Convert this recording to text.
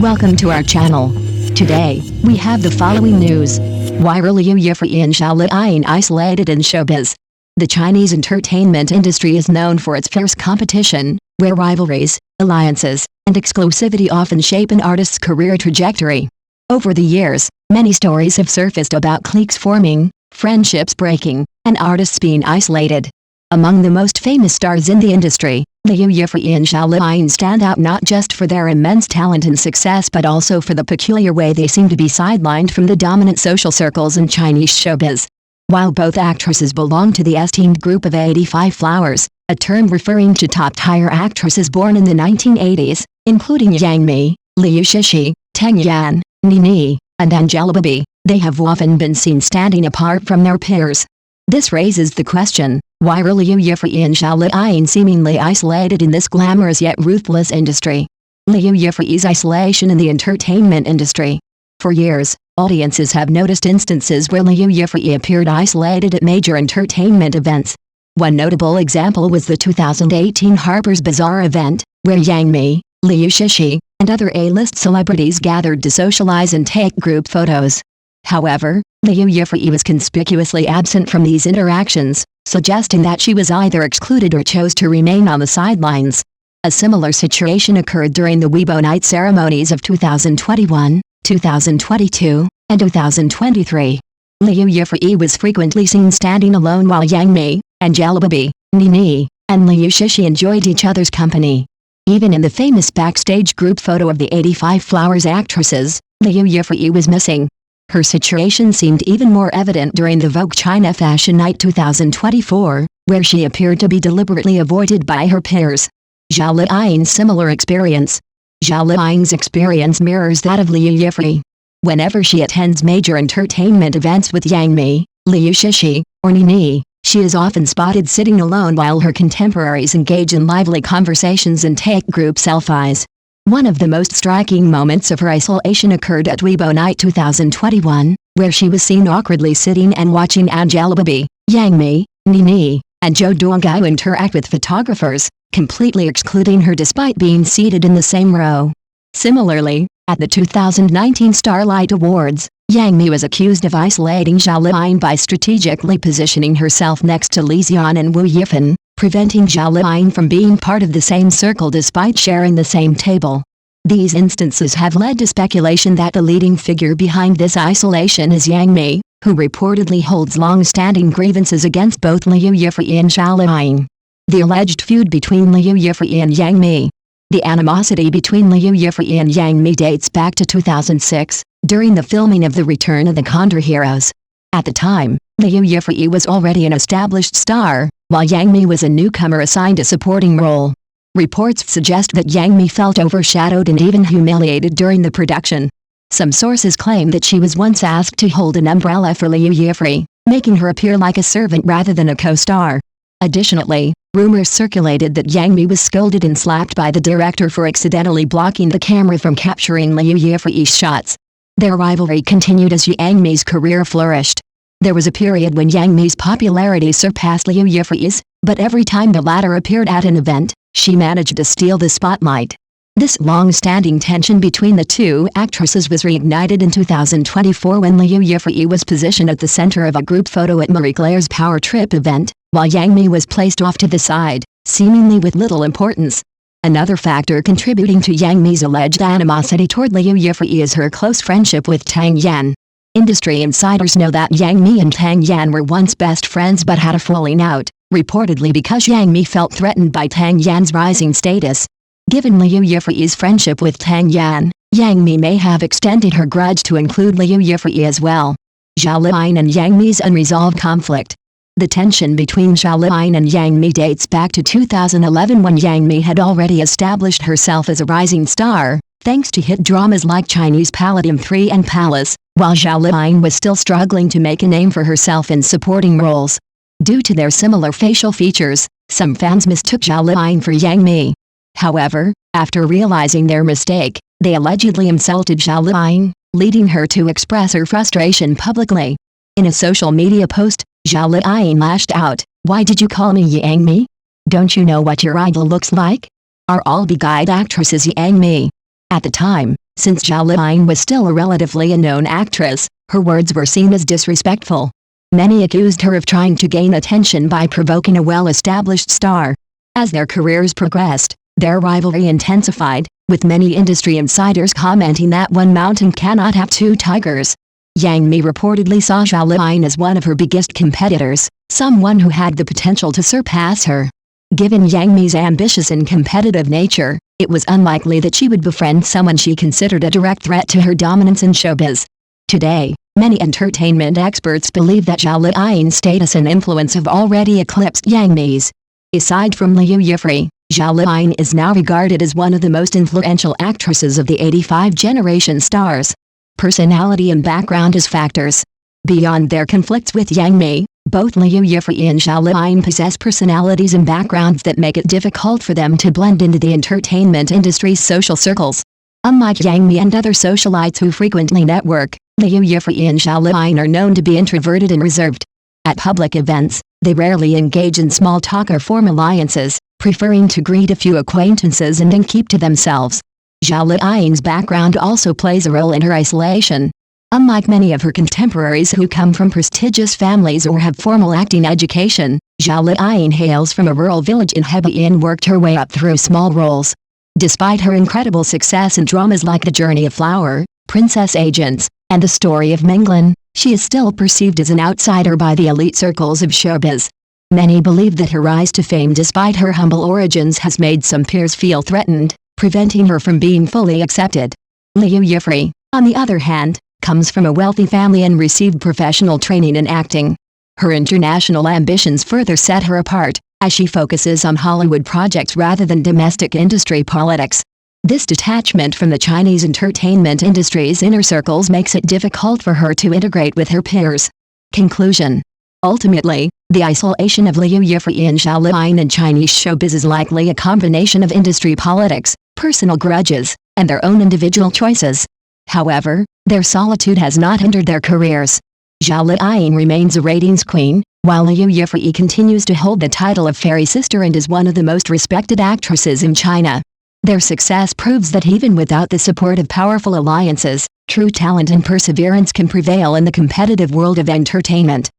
Welcome to our channel. Today, we have the following news. Viral Liu Yifei and Zhao Liying isolated in showbiz. The Chinese entertainment industry is known for its fierce competition, where rivalries, alliances, and exclusivity often shape an artist's career trajectory. Over the years, many stories have surfaced about cliques forming, friendships breaking, and artists being isolated. Among the most famous stars in the industry, Liu Yifei and Zhao Liying stand out not just for their immense talent and success but also for the peculiar way they seem to be sidelined from the dominant social circles in Chinese showbiz. While both actresses belong to the esteemed group of 85 flowers, a term referring to top-tier actresses born in the 1980s, including Yang Mi, Liu Yifei, Tang Yan, Nini, and Angelababy, they have often been seen standing apart from their peers. This raises the question, why are Liu Yifei and Zhao Liying seemingly isolated in this glamorous yet ruthless industry? Liu Yifei's isolation in the entertainment industry. For years, audiences have noticed instances where Liu Yifei appeared isolated at major entertainment events. One notable example was the 2018 Harper's Bazaar event, where Yang Mi, Liu Yifei, and other A-list celebrities gathered to socialize and take group photos. However, Liu Yifei was conspicuously absent from these interactions, suggesting that she was either excluded or chose to remain on the sidelines. A similar situation occurred during the Weibo night ceremonies of 2021, 2022, and 2023. Liu Yifei was frequently seen standing alone while Yang Mi, Angelababy, Nini, and Liu Yifei enjoyed each other's company. Even in the famous backstage group photo of the 85 Flowers actresses, Liu Yifei was missing. Her situation seemed even more evident during the Vogue China Fashion Night 2024, where she appeared to be deliberately avoided by her peers. Zhao Liying's similar experience. Zhao Liying's experience mirrors that of Liu Yifei. Whenever she attends major entertainment events with Yang Mi, Liu Yifei, or Nini, she is often spotted sitting alone while her contemporaries engage in lively conversations and take group selfies. One of the most striking moments of her isolation occurred at Weibo Night 2021, where she was seen awkwardly sitting and watching Angelababy, Yang Mi, Nini, and Zhou Donggao interact with photographers, completely excluding her despite being seated in the same row. Similarly, at the 2019 Starlight Awards, Yang Mi was accused of isolating Zhao Liying by strategically positioning herself next to Li Xian and Wu Yifan, preventing Zhao Liying from being part of the same circle despite sharing the same table. These instances have led to speculation that the leading figure behind this isolation is Yang Mi, who reportedly holds long-standing grievances against both Liu Yifei and Zhao Liying. The alleged feud between Liu Yifei and Yang Mi. The animosity between Liu Yifei and Yang Mi dates back to 2006, during the filming of The Return of the Condor Heroes. At the time, Liu Yifei was already an established star, while Yang Mi was a newcomer assigned a supporting role. Reports suggest that Yang Mi felt overshadowed and even humiliated during the production. Some sources claim that she was once asked to hold an umbrella for Liu Yifei, making her appear like a servant rather than a co-star. Additionally, rumors circulated that Yang Mi was scolded and slapped by the director for accidentally blocking the camera from capturing Liu Yifei's shots. Their rivalry continued as Yang Mi's career flourished. There was a period when Yang Mi's popularity surpassed Liu Yifei's, but every time the latter appeared at an event, she managed to steal the spotlight. This long-standing tension between the two actresses was reignited in 2024 when Liu Yifei was positioned at the center of a group photo at Marie Claire's Power Trip event, while Yang Mi was placed off to the side, seemingly with little importance. Another factor contributing to Yang Mi's alleged animosity toward Liu Yifei is her close friendship with Tang Yan. Industry insiders know that Yang Mi and Tang Yan were once best friends but had a falling out, reportedly because Yang Mi felt threatened by Tang Yan's rising status. Given Liu Yifei's friendship with Tang Yan, Yang Mi may have extended her grudge to include Liu Yifei as well. Zhao Liying and Yang Mi's unresolved conflict. The tension between Zhao Liying and Yang Mi dates back to 2011 when Yang Mi had already established herself as a rising star, thanks to hit dramas like Chinese Palladium 3 and Palace, while Zhao Liying was still struggling to make a name for herself in supporting roles. Due to their similar facial features, some fans mistook Zhao Liying for Yang Mi. However, after realizing their mistake, they allegedly insulted Zhao Liying, leading her to express her frustration publicly. In a social media post, Zhao Liying lashed out, "Why did you call me Yang Mi? Don't you know what your idol looks like? Are all big-eyed actresses Yang Mi?" At the time, Since Zhao Liying was still a relatively unknown actress, her words were seen as disrespectful. Many accused her of trying to gain attention by provoking a well-established star. As their careers progressed, their rivalry intensified, with many industry insiders commenting that one mountain cannot have two tigers. Yang Mi reportedly saw Zhao Liying as one of her biggest competitors, someone who had the potential to surpass her. Given Yang Mi's ambitious and competitive nature, it was unlikely that she would befriend someone she considered a direct threat to her dominance in showbiz. Today, many entertainment experts believe that Zhao Liying's status and influence have already eclipsed Yang Mi's. Aside from Liu Yifei, Zhao Liying is now regarded as one of the most influential actresses of the 85 generation stars. Personality and background as factors. Beyond their conflicts with Yang Mi, both Liu Yifei and Zhao Liying possess personalities and backgrounds that make it difficult for them to blend into the entertainment industry's social circles. Unlike Yang Mi and other socialites who frequently network, Liu Yifei and Zhao Liying are known to be introverted and reserved. At public events, they rarely engage in small talk or form alliances, preferring to greet a few acquaintances and then keep to themselves. Zhao Liying's background also plays a role in her isolation. Unlike many of her contemporaries who come from prestigious families or have formal acting education, Zhao Liying hails from a rural village in Hebei and worked her way up through small roles. Despite her incredible success in dramas like The Journey of Flower, Princess Agents, and The Story of Minglan, she is still perceived as an outsider by the elite circles of showbiz. Many believe that her rise to fame despite her humble origins has made some peers feel threatened, preventing her from being fully accepted. Liu Yifei, on the other hand, comes from a wealthy family and received professional training in acting. Her international ambitions further set her apart, as she focuses on Hollywood projects rather than domestic industry politics. This detachment from the Chinese entertainment industry's inner circles makes it difficult for her to integrate with her peers. Conclusion. Ultimately, the isolation of Liu Yifei and Zhao Liying in Chinese showbiz is likely a combination of industry politics, personal grudges, and their own individual choices. However, their solitude has not hindered their careers. Zhao Liying remains a ratings queen, while Liu Yifei continues to hold the title of fairy sister and is one of the most respected actresses in China. Their success proves that even without the support of powerful alliances, true talent and perseverance can prevail in the competitive world of entertainment.